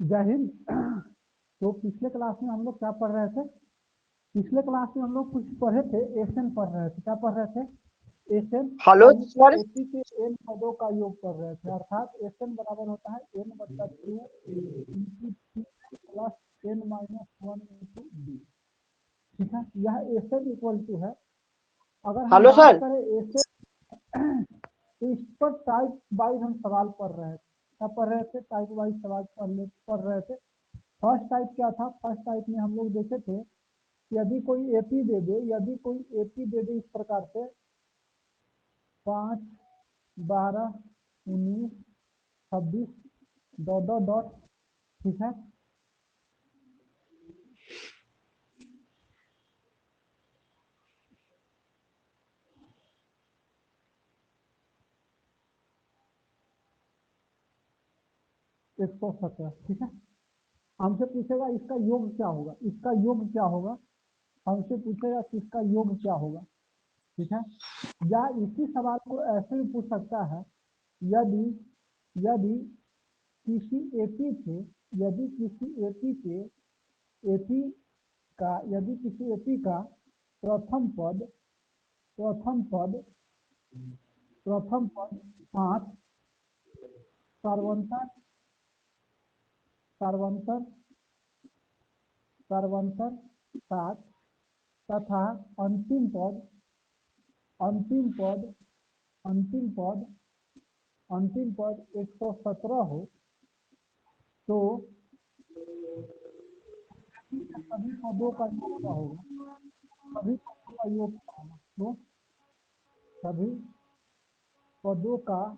जय हिंद। तो पिछले क्लास में हम लोग क्या पढ़ रहे थे? पिछले क्लास में हम लोग कुछ पढ़े थे, एसएन पढ़ रहे थे। क्या पढ़ रहे थे? SN hello sir. एपी के एन पदों का योग पढ़ रहे थे, अर्थात एसएन बराबर होता है n/2 into T plus n-1 into D. ठीक है, यह एसएन इक्वल टू है। अगर हम हेलो बात सर। करें एसएन, तो इस पर टाइप वाइज हम सवाल पढ़ रहे थे। क्या पढ़ रहे थे? टाइप वाइज सवाल पढ़ रहे थे। फर्स्ट टाइप क्या था? फर्स्ट टाइप में हम लोग देखे थे कि यदि कोई एपी दे दे इस प्रकार से 5, 12, 19, 26 डॉट, ठीक है। एक सौ 17, ठीक है। हमसे पूछेगा इसका योग क्या होगा, इसका योग क्या होगा, हमसे पूछेगा कि इसका योग क्या होगा, ठीक है। या इसी सवाल को ऐसे भी पूछ सकता है, यदि यदि किसी एपी के यदि किसी एपी के एपी का यदि किसी एपी का प्रथम पद प्रथम पद 5, सर्वंतर सर्वंतर सर्वंतर 7 तथा अंतिम पद अंतिम पद अंतिम पद अंतिम पद 117 हो, तो सभी पदों का योग क्या होगा? सभी पदों का योग क्या होगा? तो सभी पदों का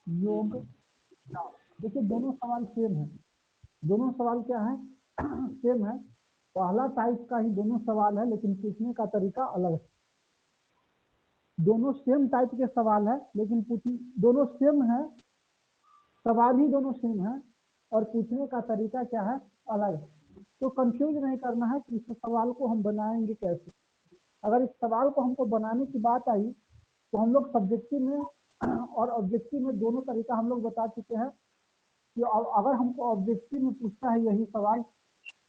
योग क्या? देखिए, दोनों सवाल सेम है। दोनों सवाल क्या है? सेम है। पहला टाइप का ही दोनों सवाल है, लेकिन पूछने का तरीका अलग है। दोनों सेम टाइप के सवाल है, लेकिन दोनों सेम है, सवाल ही दोनों सेम है, और पूछने का तरीका क्या है? अलग है। तो कंफ्यूज नहीं करना है कि इस सवाल को हम बनाएंगे कैसे। अगर इस सवाल को हमको बनाने की बात आई, तो हम लोग सब्जेक्टिव में और ऑब्जेक्टिव में दोनों तरीका हम लोग बता चुके हैं कि अगर हमको ऑब्जेक्टिव में पूछता है यही सवाल,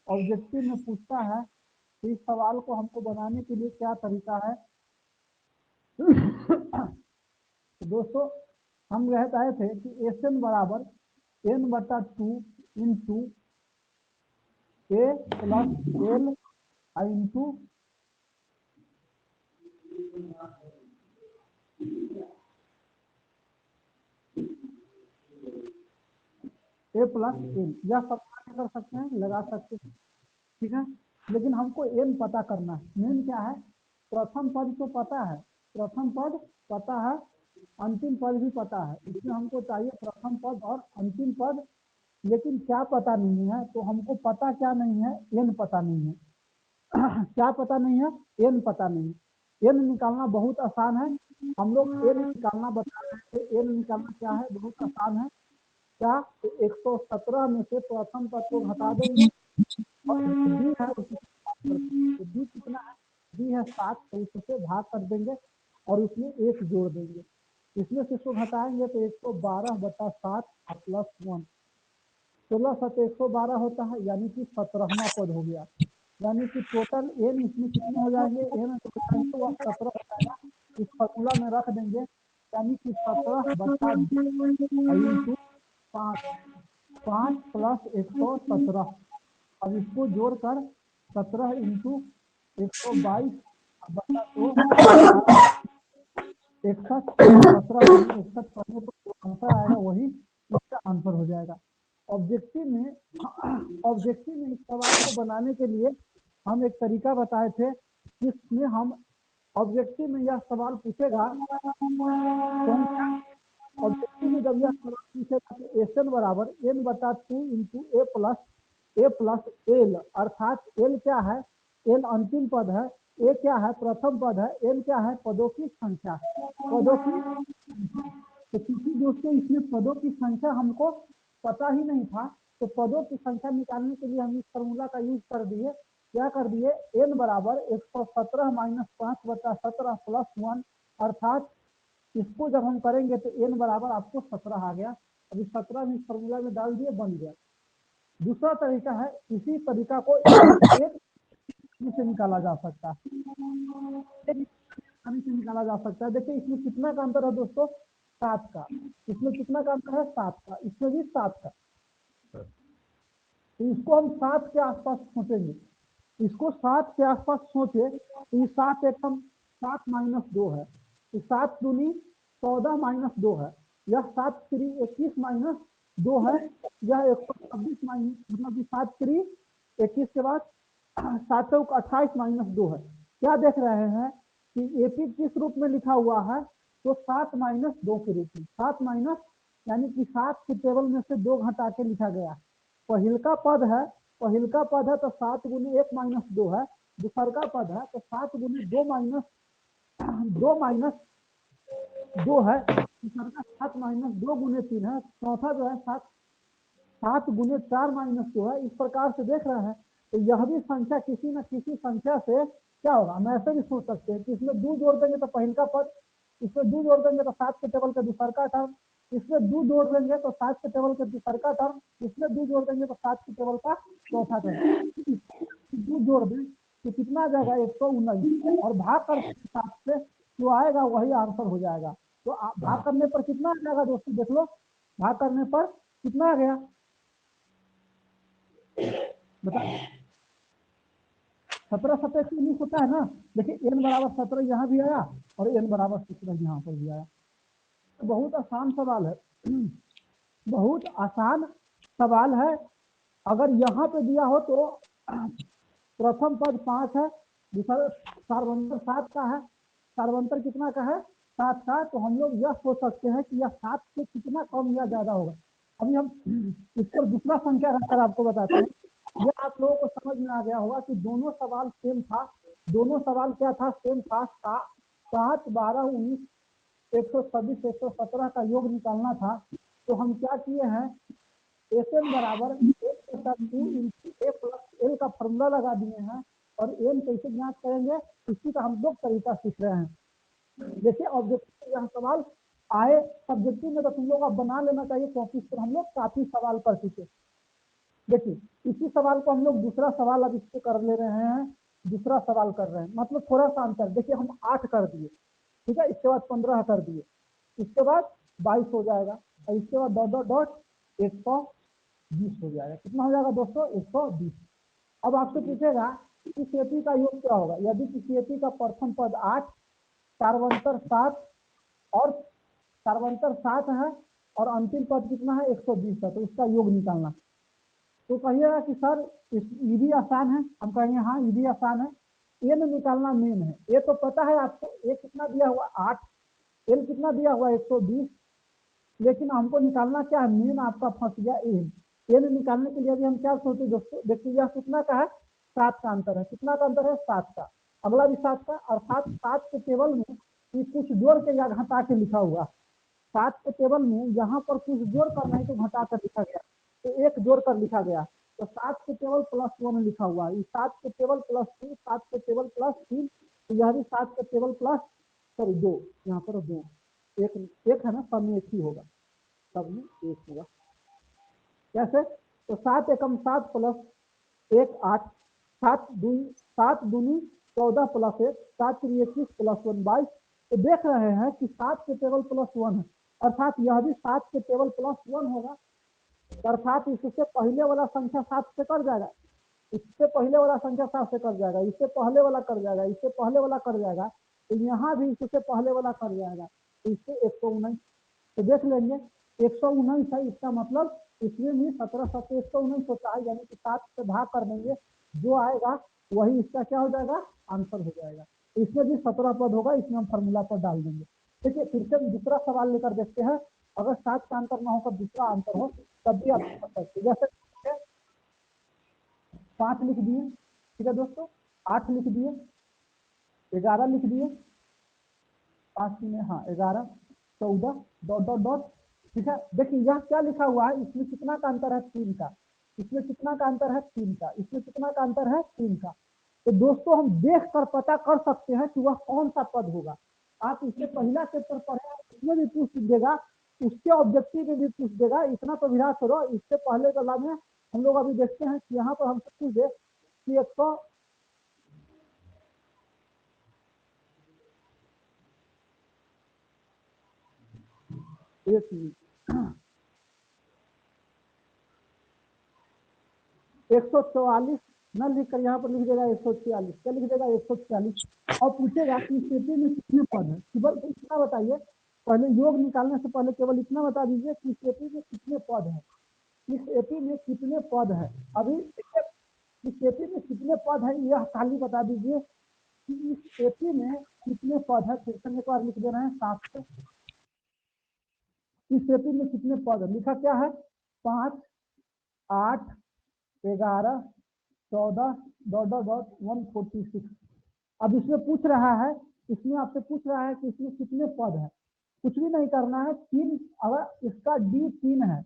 ऑब्जेक्टिव में पूछता है, तो इस सवाल को हमको बनाने के लिए क्या तरीका है? तो दोस्तों, हम यह कहे थे कि एसएन बराबर n/2 इंटू ए प्लस एल इंटू ए प्लस एन, या सब कर सकते हैं, लगा सकते हैं, ठीक है। लेकिन हमको एन पता करना है। मेन क्या है? प्रथम पद तो पता है, प्रथम पद पता है, अंतिम पद भी पता है। इसमें हमको चाहिए प्रथम पद और अंतिम पद, लेकिन क्या पता नहीं है? तो हमको पता क्या नहीं है? एन पता नहीं है। क्या पता नहीं है? एन पता नहीं है। एन निकालना बहुत आसान है। हम लोग एन निकालना बता रहे थे। एन निकालना क्या है? बहुत आसान है। क्या? 117 में से प्रथम पद को घटा देंगे, और डी है तो डी कितना है? डी है 7, तो उससे भाग कर देंगे और उसमें 1 जोड़ देंगे। इसमें से इसको घटाएंगे तो 112/7 प्लस 1, 16 7 112 होता है, यानी कि 17वां पद हो गया। यानी कि टोटल एन इसमें कितने हो जाएंगे? एन तो 17 हो जाएगा। इस फॉर्मूला में रख देंगे, यानी कि 17/5 5 प्लस 117। अब इसको जोड़कर 17 इंटू 122 बटा 2 61, 17 61 करने पर जो आंसर आएगा वही इसका आंसर हो जाएगा। ऑब्जेक्टिव में इस सवाल को बनाने के लिए हम एक तरीका बताए थे, जिसमें हम ऑब्जेक्टिव में यह सवाल पूछेगा, तो हम ऑब्जेक्टिव में जब यह सवाल पूछेगा तो एसएन बराबर n/2 इंटू ए प्लस एल, अर्थात एल क्या है? एल अंतिम पद है, ए क्या है? प्रथम पद है, एल क्या है? पदों की संख्या, पदों की। तो क्योंकि दोस्तों इसमें पदों की संख्या हमको पता ही नहीं था, तो पदों की संख्या निकालने के लिए हम इस फॉर्मूला का यूज कर दिए। क्या कर दिए? एन बराबर 117 - 5/17 प्लस 1, अर्थात इसको जब हम करेंगे तो एन बराबर आपको 17 आ गया। अभी 17 इस फॉर्मूला में डाल दिए, बन गया। दूसरा तरीका है, इसी तरीका को एक से निकाला जा सकता है, से निकाला जा सकता है। देखिए इसमें कितना का अंतर है दोस्तों, 7 का। इसमें कितना का अंतर है, 7 का। इसमें भी 7 का। तो इसको हम 7 के आसपास सोचेंगे, इसको 7 के आसपास सोचे तो ये 7 एकम 7 माइनस 2 है, 7 दूनी 14 माइनस 2 है, यह 7 3 21 माइनस 2 है, यह 126 माइनस, मतलब कि 7 3 21 के बाद 7 चौक 28 माइनस 2 है। क्या देख रहे हैं कि एपी किस रूप में लिखा हुआ है, तो 7 माइनस 2 के रूप में, 7 माइनस यानी कि 7 के टेबल में से 2 घटा के लिखा गया। पहिलका पद है, पहिलका पद है तो 7 गुने 1 माइनस 2 है, दूसरका पद है तो 7 गुने 2 माइनस 2 है, तीसरका 7 माइनस 2 गुने 3 है, चौथा जो है 7 गुने 4 माइनस 2 है। इस प्रकार से देख रहे हैं। तो यह भी संख्या किसी न किसी संख्या से क्या होगा, हम ऐसे भी सोच सकते हैं कि इसमें 2 जोड़ देंगे तो पहिलका पद, इसमें 2 जोड़ देंगे तो 7 के टेबल का दूसरका टर्म, इसमें 2 जोड़ देंगे तो 7 के टेबल का दूसरका टर्म, इसमें 2 जोड़ देंगे तो 7 के टेबल का चौथा टर्म। 2 जोड़ दें तो कितना आ जाएगा, 119, और भाग कर 7 से जो आएगा वही आंसर हो जाएगा। तो भाग करने पर कितना आ जाएगा दोस्तों, देख लो, भाग करने पर कितना आ गया, बता। 17 17 से 19 होता है ना। देखिए n बराबर 17 यहाँ भी आया और n बराबर 17 यहाँ पर भी आया। तो बहुत आसान सवाल है, बहुत आसान सवाल है। अगर यहाँ पे दिया हो तो प्रथम पद 5 है, दूसरा सार्वंतर 7 का है, सार्वंतर कितना का है, 7 का। तो हम लोग यह सोच सकते हैं कि यह 7 से कितना कम या ज्यादा होगा। अभी हम इस पर दूसरा संख्या रखकर आपको बताते हैं। यह आप लोगों को समझ में आ गया होगा कि दोनों सवाल सेम था, दोनों सवाल क्या था, सेम था। 7 12 19 126 117 का योग निकालना था। तो हम क्या किए हैं, एन बराबर 1 इंटू ए प्लस एल का फॉर्मूला लगा दिए हैं, और एन कैसे ज्ञात करेंगे इसी का हम लोग तरीका सीख रहे हैं। देखिए ऑब्जेक्टिव यह सवाल आए, सब्जेक्टिव में तो तुम लोग अब बना लेना चाहिए क्योंकि इस पर हम लोग काफी सवाल कर चुके। देखिए इसी सवाल को हम लोग दूसरा सवाल अब इससे कर ले रहे हैं, दूसरा सवाल कर रहे हैं, मतलब थोड़ा सा अंतर। देखिए हम 8 कर दिए, ठीक है, इसके बाद 15 कर दिए, इसके बाद 22 हो जाएगा, और इसके बाद डॉट डॉट डॉट 120 हो जाएगा। कितना हो जाएगा दोस्तों, 120। अब आपसे पूछेगा इस एपी का योग क्या होगा। यदि किसी एपी का प्रथम पद 8, सार्वंतर 7 और सार्वंतर 7 है और अंतिम पद कितना है, 120 है, तो इसका योग निकालना। तो कहिएगा कि सर ये भी आसान है, हम कहेंगे हाँ ये भी आसान है। एन निकालना मेन है, ये तो पता है आपको, ए कितना दिया हुआ 8, एल कितना दिया हुआ 120, लेकिन हमको निकालना क्या है, मेन आपका फंस गया एन। एन निकालने के लिए अभी हम क्या सोचे दोस्तों, देखिए यह कितना का है, 7 का अंतर है, कितना का अंतर है, 7 का, अगला भी 7 का, और 7 के टेबल में कुछ जोड़ के या घटा के लिखा हुआ। 7 के टेबल में यहाँ पर कुछ जोड़ कर नहीं तो घटा कर लिखा गया, तो एक जोड़ कर लिखा गया। तो 7 के टेबल +1 लिखा हुआ है, 7 के टेबल +2, 7 के टेबल +3, तो यह भी 7 के टेबल प्लस, सॉरी 2, यहाँ पर 2, एक एक है ना, सब में एक ही होगा, सब में एक होगा। कैसे, तो 7 एकम 7 प्लस 1 8, 7 दूनी 14 प्लस 1, 7 3 21 +1 22। तो देख रहे हैं कि 7 के टेबल +1 है, अर्थात यह भी 7 के टेबल +1 होगा, अर्थात इससे पहले वाला संख्या 7 से कट जाएगा, इससे पहले वाला संख्या 7 से कट जाएगा, इससे पहले वाला कट जाएगा, इससे पहले वाला कट जाएगा, तो यहाँ भी इससे पहले वाला कट जाएगा, तो इससे 119। तो देख लेंगे 119 है, इसका मतलब इसमें भी 17 7 119 होता है, यानी कि 7 से भाग कर देंगे, जो आएगा वही इसका क्या हो जाएगा, आंसर हो जाएगा। तो इसमें भी 17 पद होगा, इसमें हम फॉर्मूला पर डाल देंगे। देखिए फिर से दूसरा सवाल लेकर देखते हैं, अगर 7 का आंसर ना होकर दूसरा आंसर हो तब भी आप कर सकते हैं। जैसे 5 लिख दिए, ठीक है दोस्तों, 8 लिख दिए, 11 लिख दिए, 5 में हाँ 11 14 डॉट डॉट डॉट, ठीक है। देखिए यह क्या लिखा हुआ है, इसमें कितना का अंतर है, 3 का, इसमें कितना का अंतर है, 3 का, इसमें कितना का अंतर है, 3 का। तो दोस्तों हम देख कर पता कर सकते हैं कि वह कौन सा पद होगा। आप इससे पहला चैप्टर पढ़े, उसमें भी पूछ देगा, उसके ऑब्जेक्टिव में भी पूछ देगा, इतना तो विराट करो, इससे पहले वाला में हम लोग अभी देखते हैं कि यहाँ पर हमसे पूछ दे कि 100 एक मिनट 144 न लिख कर यहाँ पर लिख देगा 146, क्या लिख देगा 146 और पूछेगा कि इस एपी में कितने पद है। केवल इतना बताइए, पहले योग निकालने से पहले केवल इतना बता दीजिए कि इस एपी में कितने पद है, इस एपी में कितने पद है। अभी इस एपी में कितने पद है यह खाली बता दीजिए कि इस एपी में कितने पद है। फिर से एक बार लिख दे रहे हैं साफ से, इस एपी में कितने पद है। लिखा क्या है 5, 8, 11, 14 146। अब इसमें पूछ रहा है, इसमें आपसे पूछ रहा है कि इसमें कितने पद है। कुछ भी नहीं करना है, 3, अगर इसका डी 3 है,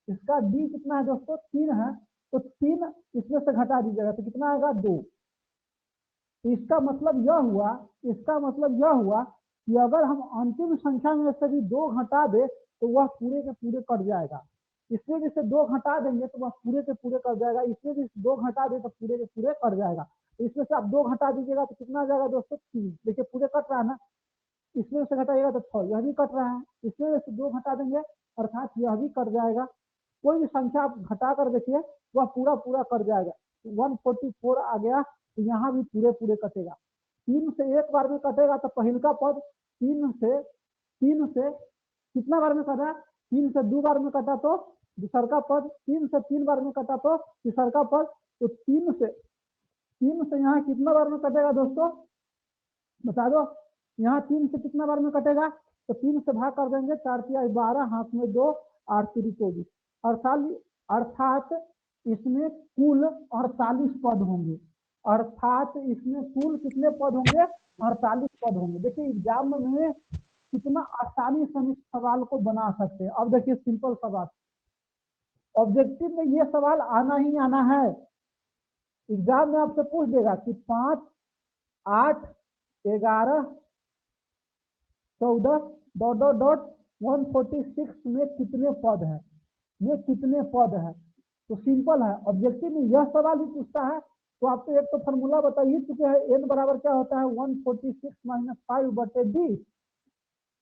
इसका डी कितना है दोस्तों 3 है, तो 3 इसमें से घटा दीजिएगा तो कितना आएगा 2। इसका मतलब यह हुआ, इसका मतलब यह हुआ कि अगर हम अंतिम संख्या में से भी 2 घटा दे तो वह पूरे के पूरे कट जाएगा। इसमें भी से 2 घटा देंगे तो वह पूरे के पूरे कट जाएगा, इसमें भी 2 घटा दे तो पूरे के पूरे कट जाएगा। इसमें से आप 2 घटा दीजिएगा तो कितना आ जाएगा दोस्तों 3। देखिए पूरे कट रहा है ना, इसमें से घटाइएगा तो 6, यह भी कट रहा है, इसमें से 2 घटा देंगे अर्थात यह भी कट जाएगा। कोई भी संख्या आप घटा कर देखिए वह पूरा पूरा कट जाएगा। 144 आ गया तो यहाँ भी पूरे पूरे कटेगा। 3 से एक बार में कटेगा तो पहल का पद 3 से कितना बार में कटा, 3 से 2 बार में कटा तो दूसर का पद, 3 से 3 बार में कटा तो तीसर का पद। तो 3 से यहाँ कितना बार में कटेगा दोस्तों बता दो। यहाँ 3 से कितना बार में कटेगा तो 3 से भाग कर देंगे, 4 तिया 12, हाथ में 2, 8 तिरी 24, अर्थात इसमें कुल 48 पद होंगे। अर्थात इसमें कुल कितने पद होंगे 48 पद होंगे। देखिए एग्जाम में कितना आसानी से हम इस सवाल को बना सकते हैं। अब देखिए सिंपल सवाल, ऑब्जेक्टिव में ये सवाल आना ही आना है। एग्जाम में आपसे पूछ देगा कि 5, 8, 11, 14 146 में कितने पद है, में कितने पद है। तो सिंपल है, ऑब्जेक्टिव में यह सवाल ही पूछता है तो आप तो एक तो फॉर्मूला बता ही चुके हैं, n बराबर क्या होता है 146 - 5/d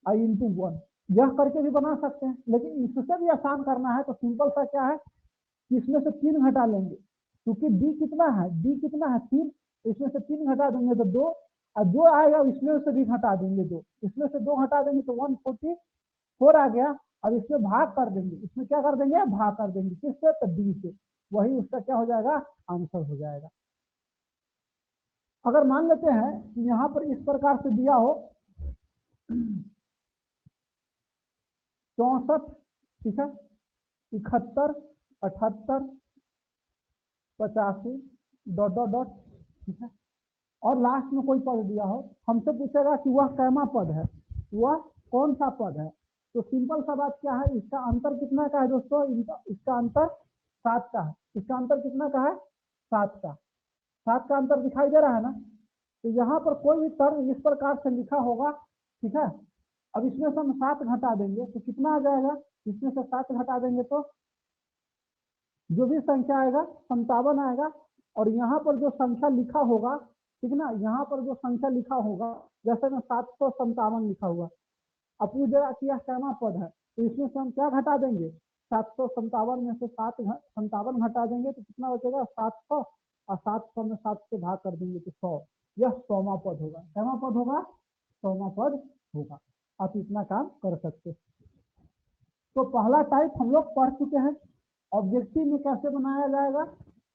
i × 1। यह करके भी बना सकते हैं, लेकिन इससे भी आसान करना है तो सिंपल सा क्या है कि इसमें से 3 घटा लेंगे, क्योंकि d कितना है, d कितना है 3, इसमें से 3 घटा देंगे तो 2, और 2 आएगा इसमें से भी घटा देंगे 2, इसमें से 2 घटा देंगे तो 144 आ गया। अब इसमें भाग कर देंगे, इसमें क्या कर देंगे भाग कर देंगे, किससे तो d से, वही उसका क्या हो जाएगा आंसर हो जाएगा। अगर मान लेते हैं कि यहाँ पर इस प्रकार से दिया हो 64, ठीक है, 71, 78, 85 ... ठीक है, और लास्ट में कोई पद दिया हो, हमसे पूछेगा कि वह कैमा पद है, वह कौन सा पद है। तो सिंपल सा बात क्या है, इसका अंतर कितना का है दोस्तों, इसका अंतर 7 का है। इसका अंतर कितना का है 7 का, 7 का अंतर दिखाई दे रहा है ना। तो यहाँ पर कोई भी तर्क इस प्रकार से लिखा होगा, ठीक है। अब इसमें से हम 7 घटा देंगे तो कितना आ जाएगा, इसमें से 7 घटा देंगे तो जो भी संख्या आएगा 57 आएगा। और यहाँ पर जो संख्या लिखा होगा, ठीक ना, यहाँ पर जो संख्या लिखा होगा जैसे में 757 लिखा हुआ, अब पूछेगा कि यह कैमा पद है, तो इसमें से हम क्या घटा देंगे 757 में से 57 घटा देंगे तो कितना बचेगा 700, और 700 में 7 से भाग कर देंगे तो 100। यह 100वां पद होगा, कैमा पद होगा 100वां पद होगा। आप इतना काम कर सकते। तो पहला टाइप हम लोग पढ़ चुके हैं, ऑब्जेक्टिव में कैसे बनाया जाएगा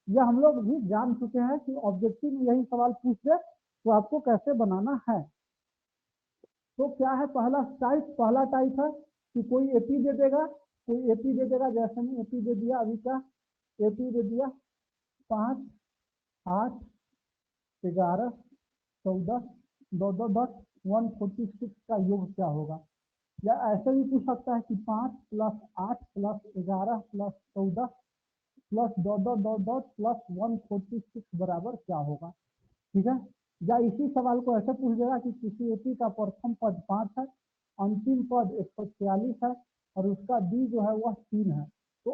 यह हम लोग भी जान चुके हैं कि ऑब्जेक्टिव में यही सवाल पूछ दे तो आपको कैसे बनाना है। तो क्या है पहला टाइप है कि कोई एपी दे देगा, कोई एपी दे देगा, जैसे में एपी दे दिया, अभी क्या एपी दे दिया 5, 8, 11, 14 146 का योग क्या होगा। या ऐसे भी पूछ सकता है कि 5 + 8 + 11 + 14 + ... +146 बराबर क्या होगा, ठीक है। या इसी सवाल को ऐसे पूछ देगा कि किसी एपी का प्रथम पद 5 है, अंतिम पद 146 है और उसका डी जो है वह 3 है, तो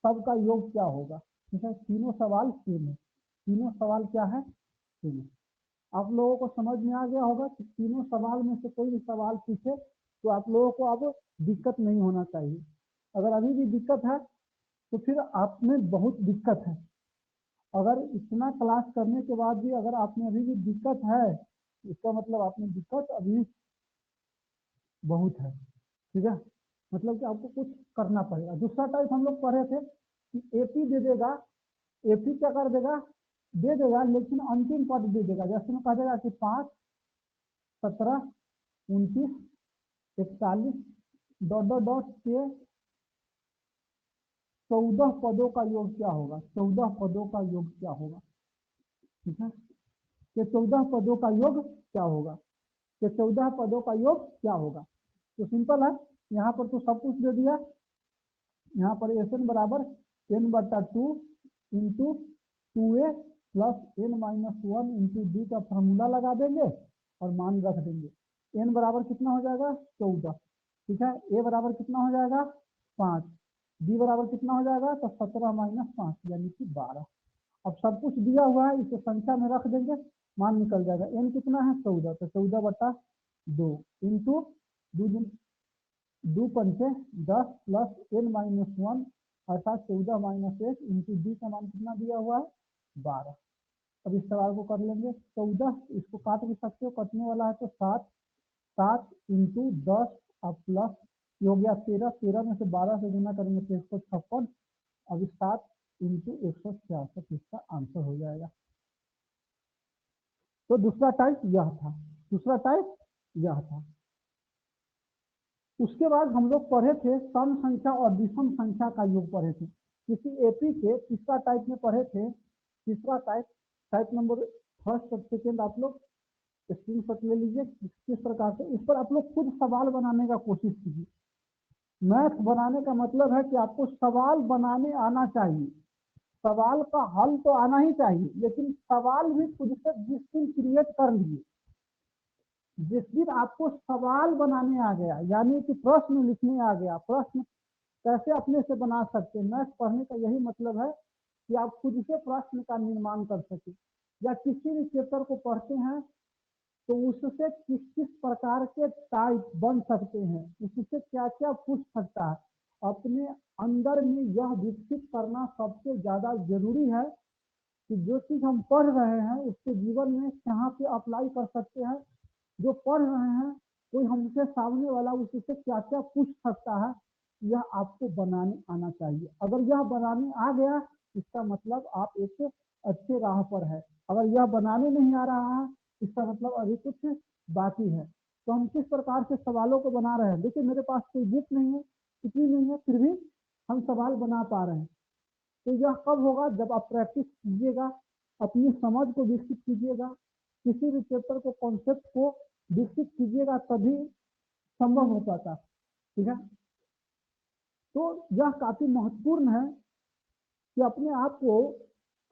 सबका योग क्या होगा। ठीक है, तीनों सवाल सेम है, तीनों सवाल क्या है, सेम है। आप लोगों को समझ में आ गया होगा कि तीनों सवाल में से कोई भी सवाल पूछे तो आप लोगों को अब दिक्कत नहीं होना चाहिए। अगर अभी भी दिक्कत है तो फिर आप में बहुत दिक्कत है। अगर इतना क्लास करने के बाद भी अगर आप में अभी भी दिक्कत है, इसका मतलब आप में दिक्कत अभी बहुत है। ठीक है, मतलब कि आपको कुछ करना पड़ेगा। दूसरा टाइप हम लोग पढ़े थे कि एपी दे देगा, एपी क्या कर देगा, दे देगा लेकिन अंतिम पद दे देगा। जैसे में कह देगा कि 5, 17, 29, 41 डॉट डॉट डॉट के 14 पदों का योग क्या होगा, 14 पदों का योग क्या होगा। ठीक है, कि 14 पदों का योग क्या होगा, कि 14 पदों का योग क्या होगा। तो सिंपल है, यहाँ पर तो सब कुछ दे दिया। यहाँ पर एन बराबर n/2 into 2a plus n-1 into D का फॉर्मूला लगा देंगे और मान रख देंगे। n बराबर कितना हो जाएगा, 14। ठीक है, a बराबर कितना हो जाएगा, 5, b बराबर कितना हो जाएगा, तो 17 - 5 यानी कि 12। अब सब कुछ दिया हुआ है, इसे संख्या में रख देंगे, मान निकल जाएगा। n कितना है, 14, तो 14/2 इंटू 2 पंचे 10 प्लस n-1 अर्थात 14 - 1 इंटू डी का मान कितना दिया हुआ है, 12। अब इस सवाल को कर लेंगे। 14 इसको काट भी सकते हो, कटने वाला है तो 7, 7 इंटू 10 अब प्लस ये हो गया 13, 13 में से 12 से गुना करेंगे तो 156। अब 7 इंटू 166 इसका आंसर हो जाएगा। तो दूसरा टाइप यह था, दूसरा टाइप यह था। उसके बाद हम लोग पढ़े थे सम संख्या और विषम संख्या का योग पढ़े थे। किसी एपी के तीसरा टाइप में पढ़े थे, तीसरा टाइप, टाइप नंबर फर्स्ट और सेकेंड आप लोग स्क्रीनशॉट ले लीजिए। किस प्रकार से, इस पर आप लोग खुद सवाल बनाने का कोशिश कीजिए। मैथ बनाने का मतलब है कि आपको सवाल बनाने आना चाहिए, सवाल का हल तो आना ही चाहिए, लेकिन सवाल भी खुद से जिस दिन क्रिएट कर लिए, जिस दिन आपको सवाल बनाने आ गया, यानी कि प्रश्न लिखने आ गया, प्रश्न कैसे अपने से बना सकते हैं। मैथ पढ़ने का यही मतलब है कि आप खुद से प्रश्न का निर्माण कर सके, या किसी भी चैप्टर को पढ़ते हैं तो उससे किस किस प्रकार के टाइप बन सकते हैं, उससे क्या क्या पूछ सकता है, अपने अंदर में यह विकसित करना सबसे ज्यादा जरूरी है कि जो चीज हम पढ़ रहे हैं उसके जीवन में कहाँ पे अप्लाई कर सकते हैं। जो पढ़ रहे हैं कोई हमसे सामने वाला उससे क्या क्या पूछ सकता है, यह आपको बनाने आना चाहिए। अगर यह बनाने आ गया इसका मतलब आप एक अच्छे राह पर है। अगर यह बनाने नहीं आ रहा है इसका मतलब अभी कुछ बाकी है। तो हम किस प्रकार से सवालों को बना रहे हैं, देखिए मेरे पास कोई बुक नहीं है, कुछ भी नहीं है, फिर भी हम सवाल बना पा रहे हैं। तो यह कब होगा, जब आप प्रैक्टिस कीजिएगा, अपनी समझ को विकसित कीजिएगा, किसी भी चैप्टर को, कॉन्सेप्ट को विकसित कीजिएगा, तभी संभव हो पाता। ठीक है, तो यह काफी महत्वपूर्ण है कि अपने आप को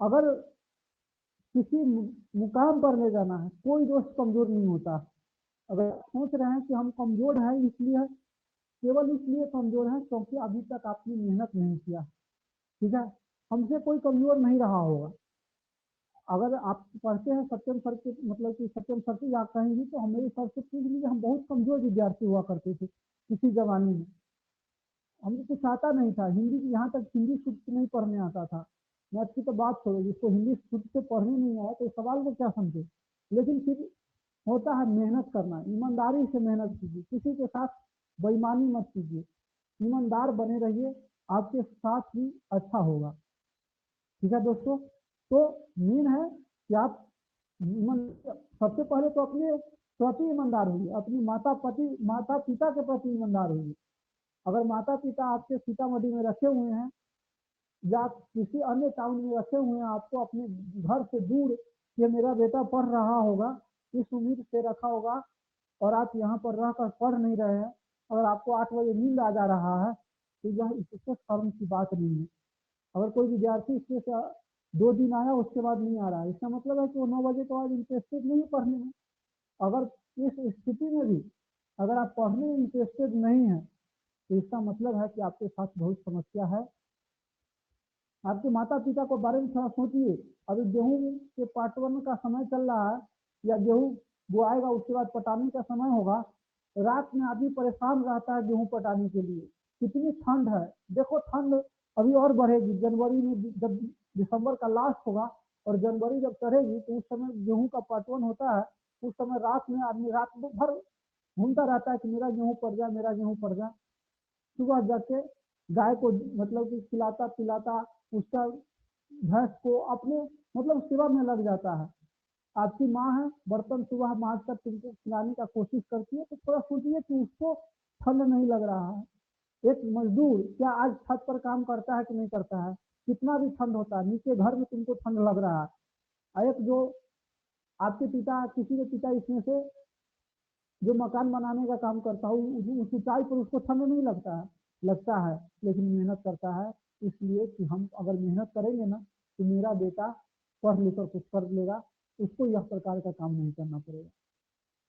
अगर किसी मुकाम पर ले जाना है, कोई दोस्त कमजोर नहीं होता। अगर सोच रहे हैं कि हम कमजोर हैं, इसलिए केवल इसलिए कमजोर हैं क्योंकि अभी तक आपने मेहनत नहीं किया। ठीक है, हमसे कोई कमजोर नहीं रहा होगा। अगर आप पढ़ते हैं सत्यम सर के, मतलब कि सत्यम सर से या कहीं भी, तो हम मेरे सर से पूछ लीजिए, हम बहुत कमजोर विद्यार्थी हुआ करते थे किसी जमाने में। हमको कुछ आता नहीं था, हिंदी, यहाँ तक हिंदी शुद्ध से नहीं पढ़ने आता था। मैथ की तो बात छोड़ो, जिसको हिंदी शुद्ध से पढ़ने नहीं आया तो सवाल को क्या समझे। लेकिन फिर होता है मेहनत करना, ईमानदारी से मेहनत कीजिए, किसी के साथ बेईमानी मत कीजिए, ईमानदार बने रहिए, आपके साथ ही अच्छा होगा। ठीक है दोस्तों, तो मेन है कि आप सबसे पहले तो अपने प्रति ईमानदार हुई, अपनी माता पिता के प्रति ईमानदार हुई। अगर माता पिता आपके सीतामढ़ी में रखे हुए हैं या किसी अन्य टाउन में रखे हुए हैं, आपको अपने घर से दूर, ये मेरा बेटा पढ़ रहा होगा इस उम्मीद से रखा होगा, और आप यहाँ पर रहकर पढ़ नहीं रहे हैं, अगर आपको 8 बजे नींद आ जा रहा है तो यह इससे शर्म की बात नहीं है। अगर कोई विद्यार्थी इससे 2 दिन आया उसके बाद नहीं आ रहा है, इसका मतलब है कि वो 9 बजे के बाद इंटरेस्टेड नहीं पढ़ने में। अगर इस स्थिति में भी अगर आप पढ़ने में इंटरेस्टेड नहीं है तो इसका मतलब है कि आपके साथ बहुत समस्या है। आपके माता पिता को बारे में थोड़ा सोचिए। अभी गेहूं के पटवन का समय चल रहा है, या गेहूं बुआएगा, उसके बाद पटाने का समय होगा। रात में आदमी परेशान रहता है गेहूं पटाने के लिए। कितनी ठंड है, देखो ठंड अभी और बढ़ेगी। जनवरी में जब दिसंबर का लास्ट होगा और जनवरी जब चढ़ेगी, तो उस समय गेहूं का पटवन होता है। उस समय रात में आदमी रात भर घूमता रहता है कि मेरा गेहूं पड़ जाए, मेरा गेहूं पड़ जाए। सुबह जाके गाय को मतलब कि खिलाता पिलाता, उसका भैंस को अपने मतलब सेवा में लग जाता है। आपकी माँ है, बर्तन सुबह माज कर तुमको खिलाने का कोशिश करती है, तो थोड़ा सोचिए कि उसको ठंड नहीं लग रहा है। एक मजदूर क्या आज छत पर काम करता है कि नहीं करता है? कितना भी ठंड होता है, नीचे घर में तुमको ठंड लग रहा है। एक जो आपके पिता, किसी के पिता इसमें से जो मकान बनाने का काम करता है, उस ऊंचाई पर उसको ठंड नहीं लगता है? लगता है, लेकिन मेहनत करता है। इसलिए कि हम अगर मेहनत करेंगे ना, तो मेरा बेटा पढ़ लिख कर कुछ कर लेगा, उसको यह प्रकार का काम नहीं करना पड़ेगा।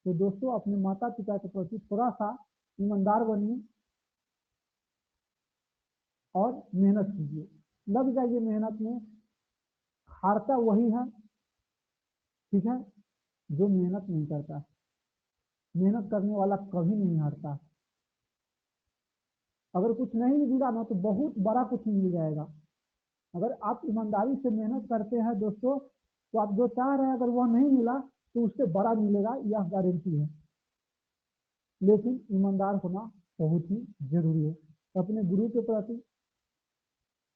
तो दोस्तों, अपने माता पिता के प्रति थोड़ा सा ईमानदार बनिए और मेहनत कीजिए, लग जाइए मेहनत में। हारता वही है, ठीक है, जो मेहनत नहीं करता। मेहनत करने वाला कभी नहीं हारता। अगर कुछ नहीं भी मिला ना, तो बहुत बड़ा कुछ मिल जाएगा। अगर आप ईमानदारी से मेहनत करते हैं दोस्तों, तो आप जो चाह रहे हैं अगर वह नहीं मिला, तो उससे बड़ा मिलेगा, यह गारंटी है। लेकिन ईमानदार होना बहुत ही जरूरी है, अपने गुरु के प्रति,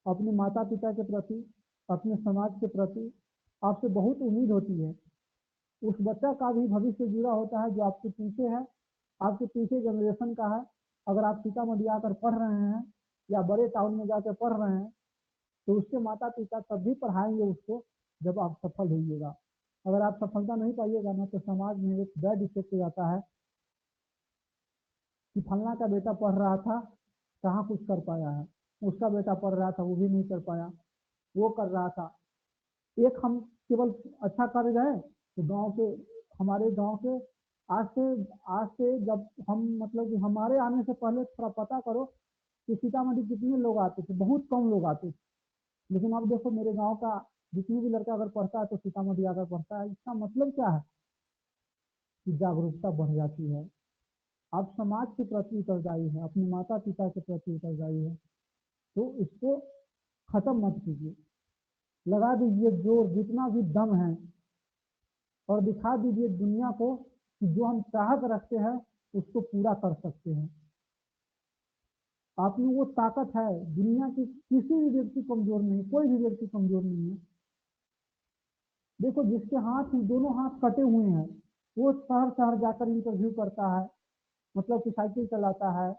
अपने माता पिता के प्रति, अपने समाज के प्रति। आपसे बहुत उम्मीद होती है। उस बच्चा का भी भविष्य जुड़ा होता है जो आपके पीछे है, आपके पीछे जनरेशन का है। अगर आप सीतामढ़ी आकर पढ़ रहे हैं या बड़े टाउन में जाकर पढ़ रहे हैं, तो उसके माता पिता तब भी पढ़ाएंगे उसको जब आप सफल होइएगा। अगर आप सफलता नहीं पाइएगा ना, तो समाज में एक बैड इफेक्ट हो जाता है कि फलना का बेटा पढ़ रहा था, कहाँ कुछ कर पाया है। उसका बेटा पढ़ रहा था, वो भी नहीं कर पाया, वो कर रहा था। एक हम केवल अच्छा कर गए, तो गांव के, हमारे गांव के आज से जब हम मतलब कि हमारे आने से पहले थोड़ा पता करो कि सीतामढ़ी कितने लोग आते थे, बहुत कम लोग आते थे। लेकिन अब देखो, मेरे गांव का जितनी भी लड़का अगर पढ़ता है तो सीतामढ़ी आकर पढ़ता है। इसका मतलब क्या है कि जागरूकता बढ़ जाती है। आप समाज के प्रति उत्तरदायी है, अपने माता पिता के प्रति उत्तरदायी है। तो इसको खत्म मत कीजिए, लगा दीजिए जोर जितना भी दम है, और दिखा दीजिए दुनिया को कि जो हम चाहत रखते हैं उसको पूरा कर सकते हैं। आप में वो ताकत है। दुनिया की किसी भी व्यक्ति कमजोर नहीं, कोई भी व्यक्ति कमजोर नहीं है। देखो, जिसके हाथ दोनों हाथ कटे हुए हैं, वो शहर शहर जाकर इंटरव्यू करता है, मतलब कि साइकिल चलाता है,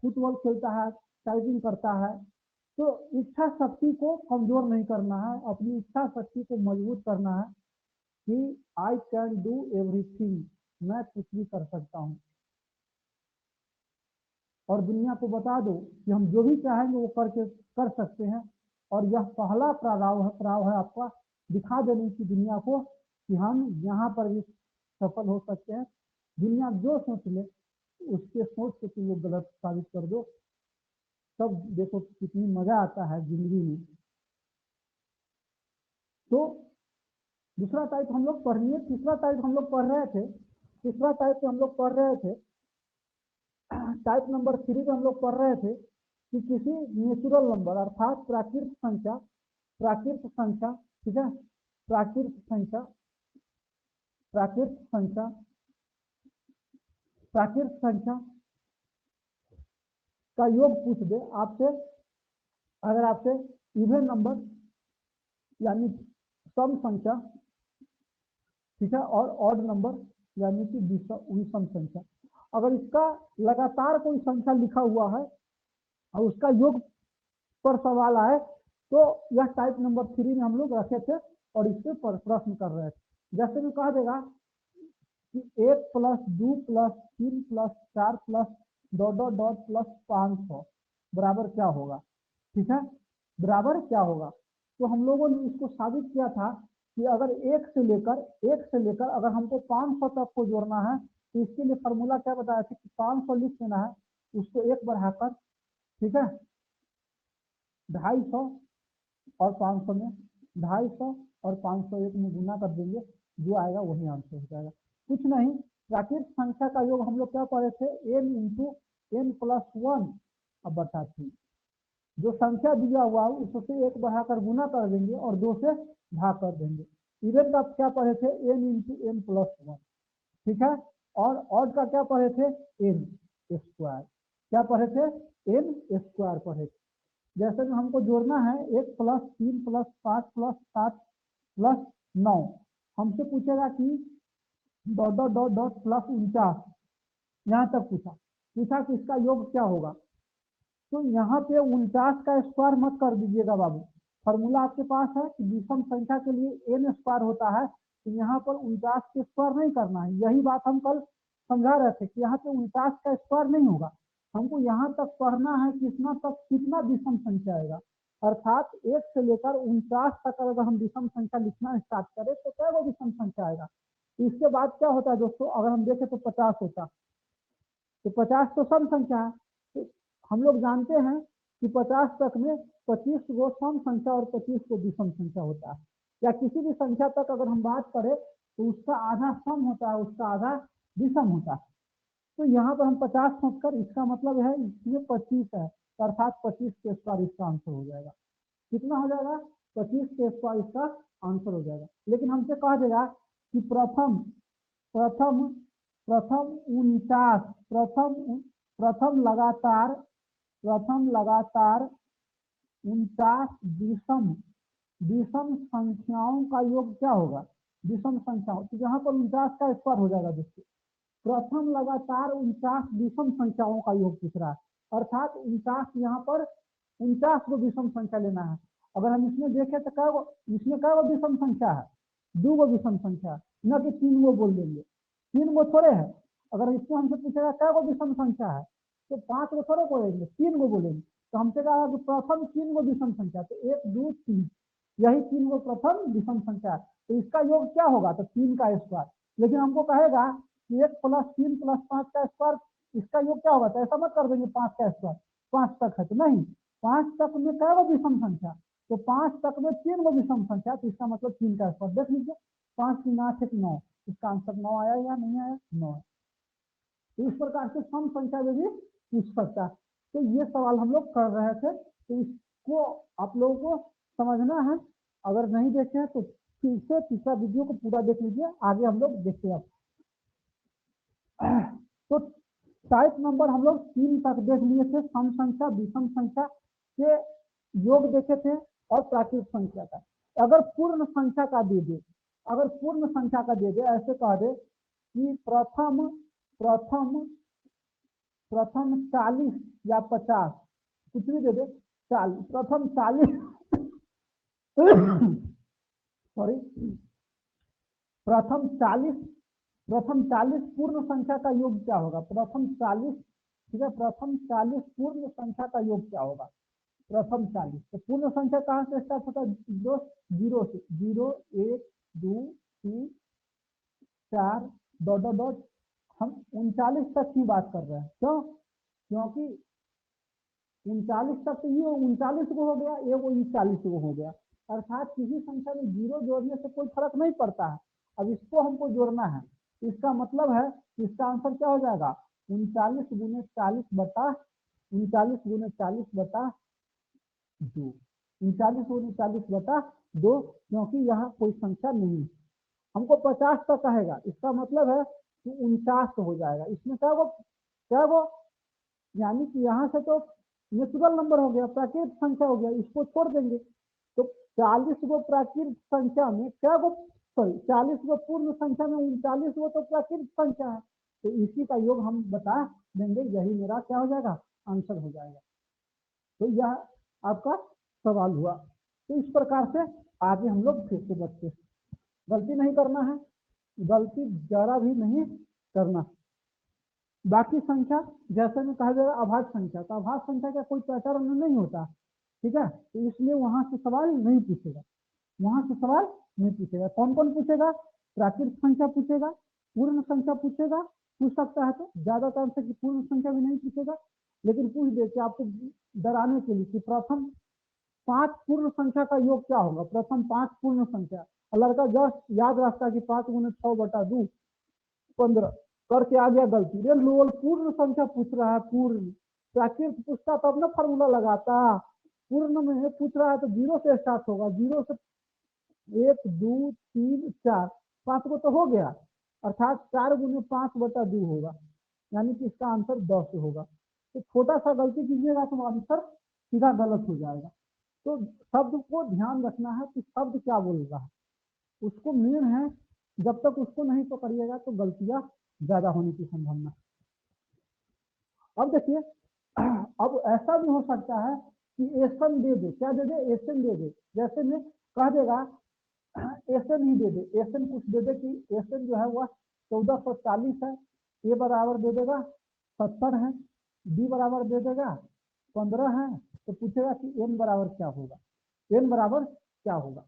फुटबॉल खेलता है, टाइपिंग करता है। तो इच्छा शक्ति को कमजोर नहीं करना है, अपनी इच्छा शक्ति को मजबूत करना है कि आई कैन डू एवरीथिंग, मैं कुछ भी कर सकता हूँ। और दुनिया को बता दो कि हम जो भी चाहेंगे वो करके कर सकते हैं। और यह पहला प्रभाव है आपका, दिखा देने की दुनिया को कि हम यहाँ पर भी सफल हो सकते हैं। दुनिया जो सोच ले, उसके सोच को तुम लोग गलत साबित कर दो, तब देखो कितनी मजा आता है जिंदगी में। तो दूसरा टाइप हम लोग पढ़ लिए, तीसरा टाइप हम लोग पढ़ रहे थे। तीसरा टाइप हम लोग पढ़ रहे थे, टाइप नंबर 3 में हम लोग पढ़ रहे थे कि किसी नेचुरल नंबर अर्थात प्राकृतिक संख्या, प्राकृतिक संख्या, ठीक है, प्राकृतिक संख्या, प्राकृतिक संख्या, प्राकृतिक संख्या का योग पूछ दे आपसे। अगर आपसे इवन नंबर यानी सम संख्या, ठीक है, और ऑड नंबर यानी कि विषम संख्या, अगर इसका लगातार कोई संख्या लिखा हुआ है और उसका योग पर सवाल आए, तो यह टाइप नंबर 3 में हम लोग रखे थे और इस पर प्रश्न कर रहे थे। जैसे भी कहा देगा कि 1 + 2 + 3 + 4 + ... + 500 बराबर क्या होगा, ठीक है, बराबर क्या होगा। तो हम लोगों ने इसको साबित किया था कि अगर एक से लेकर अगर हमको 500 तक को जोड़ना है, तो इसके लिए फॉर्मूला क्या बताया था कि 500 लिख देना है, उसको 1 बढ़ाकर, ठीक है, 250 और 500 में 250 और 501 में गुना कर देंगे, जो आएगा वही आंसर हो जाएगा। कुछ नहीं, प्राकृत संख्या का योग हम लोग क्या पढ़े थे, n इंटू n प्लस 1 अब बटा 3। जो संख्या दिया हुआ है उससे एक बढ़ाकर गुना कर देंगे और 2 से भाग कर देंगे। इवन का क्या पढ़े थे, n इंटू n प्लस 1, ठीक है। और ऑड का क्या पढ़े थे, n स्क्वायर, क्या पढ़े थे, n स्क्वायर पढ़े थे। जैसे कि हमको जोड़ना है 1 प्लस 3 प्लस 5 प्लस 7 प्लस 9, हमसे पूछेगा कि dot dot dot dot plus 49, यहाँ तक पूछा कि इसका योग क्या होगा। तो यहाँ पे 49 का स्क्वायर मत कर दीजिएगा बाबू, फॉर्मूला आपके पास है कि विषम संख्या के लिए n स्क्वायर होता है, तो यहाँ पर 49 के स्क्वायर नहीं करना है। यही बात हम कल समझा रहे थे कि यहाँ पे 49 का स्क्वायर नहीं होगा, हमको यहाँ तक पढ़ना है कितना तक, कितना विषम संख्या आएगा, अर्थात 1 से लेकर 49 तक अगर हम विषम संख्या लिखना स्टार्ट करें तो क्या वो विषम संख्या आएगा। इसके बाद क्या होता है दोस्तों, अगर हम देखें तो 50 होता, तो 50 तो सम संख्या है। तो हम लोग जानते हैं कि 50 तक में 25 को सम संख्या और 25 को विषम संख्या होता है। या किसी भी संख्या तक अगर हम बात करें तो उसका आधा सम होता है, उसका आधा विषम होता है। तो यहाँ पर हम 50 सोचकर, इसका मतलब है इसमें 25 है, अर्थात 25 के स्क्वायर इसका आंसर हो जाएगा। कितना हो जाएगा, 25 के स्क्वायर इसका आंसर हो जाएगा। लेकिन हमसे कहा जाएगा कि प्रथम प्रथम प्रथम 49 प्रथम लगातार 49 विषम संख्याओं का योग क्या होगा, विषम संख्याओं, तो यहाँ पर 49 का स्क्वायर हो जाएगा दोस्तों। प्रथम लगातार 49 विषम संख्याओं का योग पूछ रहा है, अर्थात 49 यहाँ पर 49 को विषम संख्या लेना है। अगर हम इसमें देखें तो क्या, इसमें क्या विषम संख्या है, 2 गो विषम संख्या, न कि 3 गो बोल देंगे, 3 गो थोड़े है। अगर इसमें हमसे पूछेगा क्या गो विषम संख्या है, तो 5 गो थोड़े बोलेंगे, 3 गो बोलेंगे। तो हमसे कहा कि प्रथम 3 गो विषम संख्या, तो 1 2 3, यही 3 गो प्रथम विषम संख्या है, तो इसका योग क्या होगा, तो 3 का स्क्वायर। लेकिन हमको कहेगा कि 1 प्लस 3 प्लस 5 का स्क्वायर, इसका योग क्या होगा, तो ऐसा मत कर देंगे 5 का स्क्वायर, 5 तक है तो नहीं, 5 तक में क्या गो विषम संख्या, तो 5 तक में 3 गो विषम संख्या, तो इसका मतलब 3 का स्क्वायर। देख लीजिए 5 3 8 1 9, इसका आंसर 9 आया या नहीं आया, 9 है। तो इस प्रकार से सम संख्या में भी पूछ सकता है। तो ये सवाल हम लोग कर रहे थे, तो इसको आप लोगों को समझना है। अगर नहीं देखे तो फिर से तीसरा वीडियो को पूरा देख लीजिए, आगे हम लोग देखते हैं। तो टाइप नंबर हम लोग 3 तक देख लिए थे, सम संख्या विषम संख्या के योग देखे थे और प्राकृत संख्या का। अगर पूर्ण संख्या का दे दे, अगर पूर्ण संख्या का दे दे, ऐसे कह दे कि प्रथम प्रथम प्रथम 40 या 50, कुछ भी दे दे, 40 प्रथम 40 सॉरी प्रथम 40 पूर्ण संख्या का योग क्या होगा, प्रथम 40, ठीक है, प्रथम 40 पूर्ण संख्या का योग क्या होगा, प्रथम 40। तो पूर्ण संख्या कहाँ से स्टार्ट होता है, जो 0 से, 0 1 2 3 4 डॉट डॉट डॉट, हम 39 तक की बात कर रहे हैं, क्यों, क्योंकि 39 तक तो ये 39 को हो गया, ये वो 40 को हो गया, अर्थात किसी संख्या में 0 जोड़ने से कोई फर्क नहीं पड़ता है। अब इसको हमको जोड़ना है, इसका मतलब है इसका आंसर क्या हो जाएगा, 39 गुने 40 बटा 2, 39 गुने 40 बटा 2, क्योंकि यहाँ कोई संख्या नहीं है। हमको 50 तक कहेगा, इसका मतलब है कि 49 हो जाएगा। इसमें क्या वो यानी कि यहाँ से तो नेचुरल नंबर हो गया, प्राकृत संख्या हो गया, इसको छोड़ देंगे। तो 40 गो प्राकृत संख्या में क्या गो, सॉरी 40 गो पूर्ण संख्या में 39 गो तो प्राकृत संख्या है, तो इसी का योग हम बता देंगे, यही मेरा क्या हो जाएगा, आंसर हो जाएगा। तो यह आपका सवाल हुआ। तो इस प्रकार से आगे हम लोग फिर से बचते, गलती नहीं करना है, गलती जरा भी नहीं करना। बाकी संख्या जैसे में कहा जाएगा अभाज्य संख्या, तो अभाज्य संख्या का कोई पैटर्न नहीं होता, ठीक है, तो इसलिए वहां से सवाल नहीं पूछेगा, वहां से सवाल नहीं पूछेगा। कौन कौन पूछेगा, प्राकृत संख्या पूछेगा, पूर्ण संख्या पूछेगा, पूछ सकता है, तो ज्यादा चांस है कि पूर्ण संख्या भी नहीं पूछेगा, लेकिन पूछ दे कि आपको डराने के लिए कि प्रथम 5 पूर्ण संख्या का योग क्या होगा, प्रथम 5 पूर्ण संख्या। लड़का जस्ट याद रखता कि 5 गुने 6/2 15 करके आ गया गलती। रे लोल पूर्ण संख्या पूछ रहा है, पूर्ण प्राकृत पूछता तब ना फार्मूला लगाता, पूर्ण में पूछ रहा है तो 0 से स्टार्ट होगा, 0 से 1 2 3 4 5 को तो हो गया, अर्थात 4 गुने 5/2 होगा, यानी कि इसका आंसर 10 होगा। तो छोटा सा गलती कीजिएगा तो आंसर सीधा गलत हो जाएगा। तो शब्द को ध्यान रखना है कि शब्द क्या बोल रहा है, उसको मेन है, जब तक उसको नहीं पकड़िएगा तो गलतियां ज्यादा होने की संभावना। अब देखिए, अब ऐसा भी हो सकता है कि एसन दे दे, क्या दे दे, एसन दे दे, जैसे में कह देगा एसन ही दे दे, एसन कुछ दे दे कि एसन जो है वह 1440 है, ए बराबर दे देगा 70 है, बी बराबर दे देगा 15 है, तो पूछेगा कि एन बराबर क्या होगा, एन बराबर क्या होगा।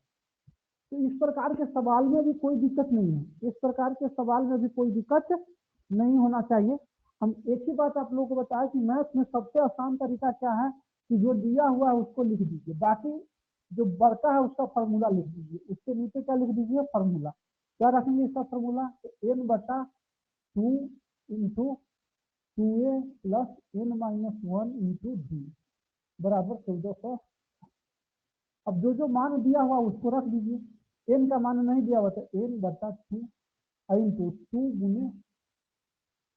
तो इस प्रकार के सवाल में भी कोई दिक्कत नहीं है, इस प्रकार के सवाल में भी कोई दिक्कत नहीं होना चाहिए। हम एक ही बात आप लोगों को बताया कि मैथ में सबसे आसान तरीका क्या है कि जो दिया हुआ है उसको लिख दीजिए, बाकी जो बढ़ता है उसका फार्मूला लिख दीजिए, उसके नीचे क्या लिख दीजिए, फार्मूला। क्या रखेंगे इसका formula, n/2 into 2a plus n-1 into d बराबर 1400। अब जो जो मान दिया हुआ उसको रख दीजिए, n का मान नहीं दिया हुआ तो n/2 इंटू 2 गुने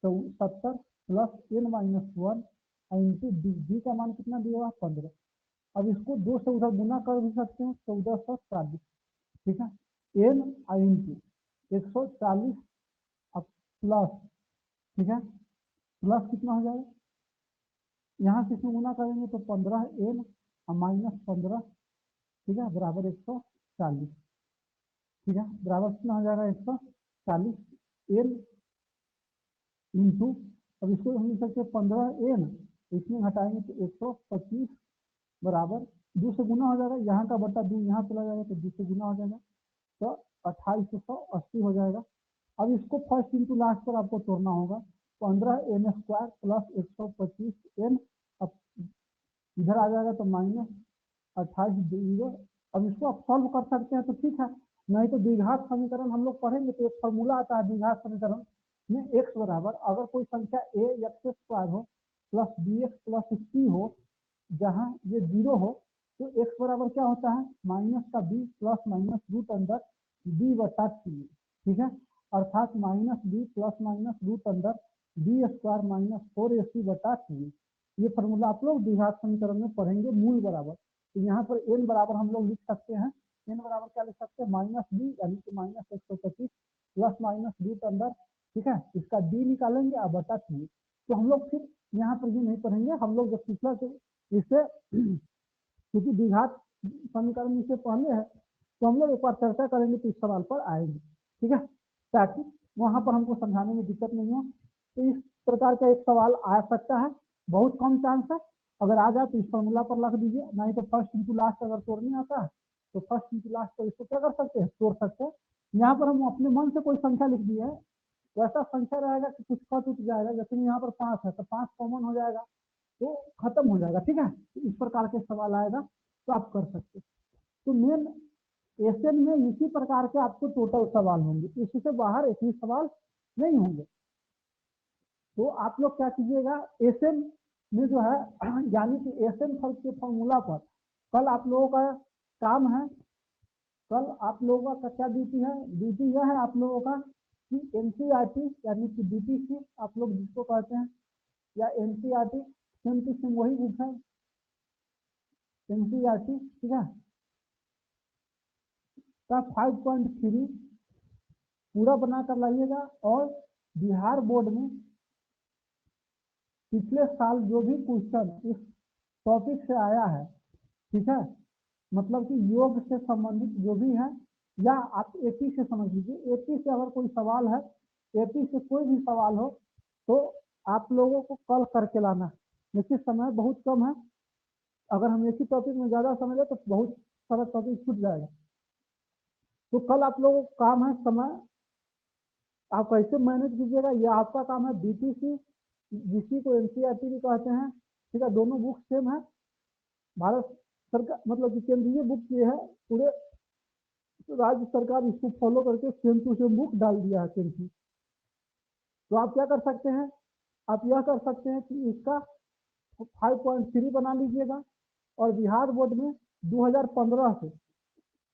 70 प्लस n-1 इंटू डी का मान कितना दिया हुआ 15। अब इसको 2 से उधर गुना कर भी सकते हैं, 1440, ठीक है, n इंटू 140 अब प्लस, ठीक है, प्लस कितना हो जाएगा, यहाँ से इसमें गुना करेंगे तो 15n और माइनस 15, ठीक है, बराबर 140, ठीक है, बराबर कितना हो जाएगा 140 n इंटू, अब इसको हम लिख सकते हैं 15n, इसमें घटाएंगे तो 125 बराबर 2 से गुना हो जाएगा, यहाँ का बटा 2 यहाँ चला जाएगा तो 2 से गुना हो जाएगा, तो 2880 हो जाएगा। अब इसको फर्स्ट इंटू लास्ट पर आपको तोड़ना होगा, 15n² प्लस 125n, अब इधर आ जाएगा तो माइनस 28 अब इसको आप सॉल्व कर सकते हैं तो ठीक है, नहीं तो द्विघात समीकरण हम लोग पढ़ेंगे तो एक फॉर्मूला आता है द्विघात समीकरण में, x बराबर अगर कोई संख्या a x² हो प्लस bx प्लस c हो, जहाँ ये 0 हो तो x बराबर क्या होता है, माइनस का b plus minus root under b/c, ठीक है, अर्थात minus b plus minus root under b² minus 4ac/c। ये फॉर्मूला आप लोग द्विघात समीकरण में पढ़ेंगे मूल बराबर। तो यहाँ पर n बराबर हम लोग लिख सकते हैं, n बराबर क्या लिख सकते हैं, माइनस b यानी कि minus 125 plus minus root under, ठीक है, इसका d निकालेंगे और बटा 3। तो हम लोग फिर यहाँ पर भी नहीं पढ़ेंगे, हम लोग जब पिछला इससे क्योंकि द्विघात समीकरण इससे पहले है तो हम लोग एक बार चर्चा करेंगे तो इस सवाल पर आएंगे, ठीक है, ताकि वहां पर हमको समझाने में दिक्कत नहीं हो। तो इस प्रकार का एक सवाल आ सकता है, बहुत कम चांस है, अगर आ जाए तो इस फॉर्मूला पर रख दीजिए, नहीं तो फर्स्ट इंटू लास्ट अगर तोड़ने आता है तो फर्स्ट इंटू लास्ट पर इसको क्या कर सकते हैं, तोड़ सकते हैं। यहाँ पर हम अपने मन से कोई संख्या लिख दिए है, वैसा संख्या रहेगा कि कुछ कट उठ जाएगा, जैसे यहाँ पर 5 है तो 5 कॉमन हो जाएगा तो खत्म हो जाएगा, ठीक है, तो इस प्रकार के सवाल आएगा तो आप कर सकते हैं। तो मेन एसएन में इसी प्रकार के आपको टोटल सवाल होंगे, इससे बाहर एक ही सवाल नहीं होंगे। तो आप लोग क्या कीजिएगा, एसएन में जो है यानी कि एसएन के फॉर्मूला पर कल आप लोगों का काम है, कल आप लोगों का क्या ड्यूटी है, ड्यूटी यह है आप लोगों का कि एनसीईआरटी यानी कि बीटीसी आप लोग जिसको कहते हैं, या एनसीईआरटी सेम टू सेम वही बुक है एनसीईआरटी, ठीक है, का 5.3 पूरा बना कर लाइएगा। और बिहार बोर्ड में पिछले साल जो भी क्वेश्चन इस टॉपिक से आया है, ठीक है, मतलब कि योग से संबंधित जो भी है, या आप एपी से समझ लीजिए, एपी से अगर कोई सवाल है, एपी से कोई भी सवाल हो तो आप लोगों को कल करके लाना, लेकिन समय बहुत कम है, अगर हम एक ही टॉपिक में ज्यादा समझ ले तो बहुत सारा टॉपिक छूट जाएगा। तो कल आप लोगों को काम है, समय आप कैसे मैनेज कीजिएगा, ये आपका काम है। बीटीसी जिसी को एनसीईआरटी भी कहते हैं, ठीक है, दोनों बुक सेम है, भारत सरकार मतलब कि केंद्रीय बुक ये है, पूरे राज्य सरकार इसको फॉलो करके सेम टू सेम बुक डाल दिया है केंद्रीय। तो आप क्या कर सकते हैं, आप यह कर सकते हैं कि इसका 5.3 बना लीजिएगा, और बिहार बोर्ड में 2015 से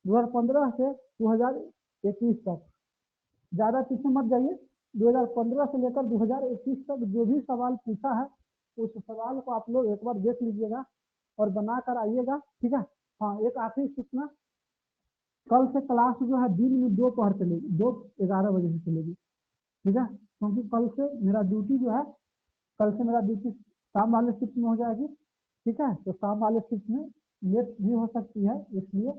2021 तक, ज़्यादा पीछे मत जाइए, 2015 से लेकर 2021 तक जो भी सवाल पूछा है उस सवाल को आप लोग एक बार देख लीजिएगा और बना कर आइएगा, ठीक है। हाँ, एक आखिरी सूचना, कल से क्लास जो है दिन में 2 पहर चलेगी, 2:11 बजे से चलेगी, ठीक है, क्योंकि कल से मेरा ड्यूटी जो है, कल से मेरा ड्यूटी शाम वाले शिफ्ट में हो जाएगी, ठीक है। तो शाम वाले शिफ्ट में लेट भी हो सकती है, इसलिए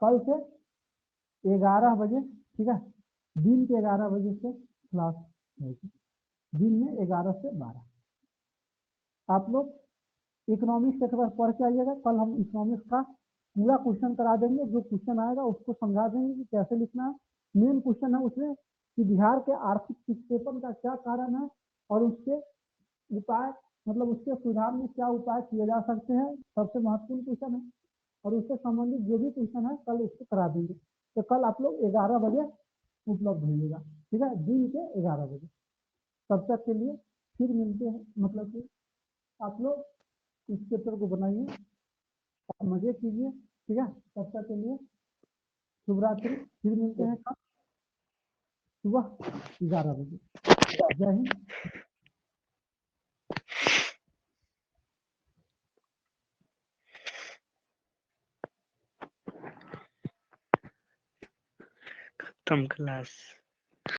कल से 11 बजे, ठीक है, दिन के 11 बजे से क्लास होगी, दिन में 11 से 12। आप लोग इकोनॉमिक्स एक बार पढ़ के आइएगा, कल हम इकोनॉमिक्स का पूरा क्वेश्चन करा देंगे, जो क्वेश्चन आएगा उसको समझा देंगे कि कैसे लिखना है। मेन क्वेश्चन है उसमें कि बिहार के आर्थिक विक्षेपण का क्या कारण है और उसके उपाय, मतलब उसके सुधार में क्या उपाय किए जा सकते हैं, सबसे महत्वपूर्ण क्वेश्चन है, और उससे संबंधित जो भी क्वेश्चन है कल उसको करा देंगे। तो कल आप लोग 11 बजे उपलब्ध होइएगा, ठीक है, दिन के 11 बजे। तब तक के लिए फिर मिलते हैं, मतलब कि आप लोग इस चैप्टर को बनाइए और मजे कीजिए, ठीक है। तब तक के लिए शुभ रात्रि, फिर मिलते हैं कल सुबह 11 बजे। जय हिंद। खत्म क्लास।